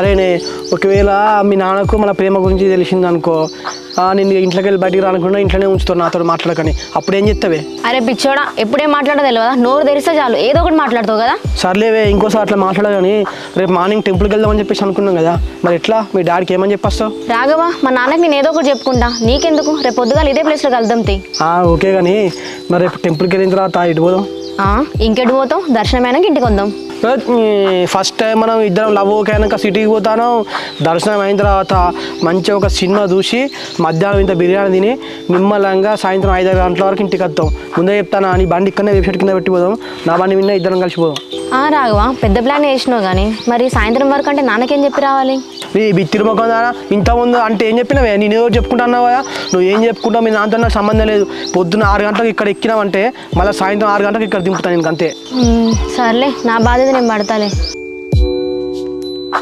అరేనే ఒకవేళ మీ నాన్నకు మన ప్రేమ గురించి తెలిసిందనుకో నేను ఇంట్లోకి వెళ్ళి బయటికి రానుకున్నా ఇంట్లోనే ఉంచుతాను నాతో మాట్లాడకని అప్పుడు ఏం చెప్తావే? అరే పిచ్చోడా ఎప్పుడేం మాట్లాడో తెలియదా? నోరు తెరిస్తే చాలు ఏదో ఒకటి మాట్లాడుతావు కదా. సర్లేవే ఇంకోసారి అట్లా మాట్లాడాలని రేపు మార్నింగ్ టెంపుల్కి వెళ్దామని చెప్పేసి అనుకున్నాం కదా, మరి ఎట్లా మీ డాడీకి ఏమని చెప్పేస్తావు? రాఘవా మా నాన్నకి నేను ఏదో ఒకటి చెప్పుకుంటా, నీకెందుకు? రేపు పొద్దుగాల ఇదే ప్లేస్లో కలుద్దాం తీ. ఓకే కానీ మరి రేపు టెంపుల్కి వెళ్ళిన తర్వాత ఇటు పోదాం. ఇంకెటు పోతాం? దర్శనమైనాక ఇంటికి వద్దాం. ఫస్ట్ టైం మనం ఇద్దరం లవ్ ఓకే అయినాక సిటీకి పోతాను. దర్శనం అయిన తర్వాత మంచిగా ఒక సినిమా చూసి మధ్యాహ్నం ఇంత బిర్యానీ తిని నిమ్మలంగా సాయంత్రం 5 గంటల వరకు ఇంటికి వస్తాం. ముందే చెప్తాను నీ బండి ఇక్కడనే వెబ్సైట్ కింద పెట్టిపోదాం, నా బండి విన్న ఇద్దరం కలిసిపోదాం. రాఘవా పెద్ద ప్లాన్ వేసినావు కానీ మరి సాయంత్రం వరకు అంటే నాన్నకేం చెప్పి రావాలి? నీ బిత్తిరి ముఖం దానా ఇంతకుముందు అంటే ఏం చెప్పినావే? నేను ఏదో చెప్పుకుంటా అన్నావు కదా, నువ్వు ఏం చెప్పుకుంటావు? మీ నాన్నతో నాకు సంబంధం లేదు. పొద్దున్న 6 గంటలకు ఇక్కడ ఎక్కినావంటే మళ్ళీ సాయంత్రం 6 గంటలకు ఇక్కడ దింపుతాను నీకు అంతే. సర్లే నా బాధ్యత నేను పడతాలే.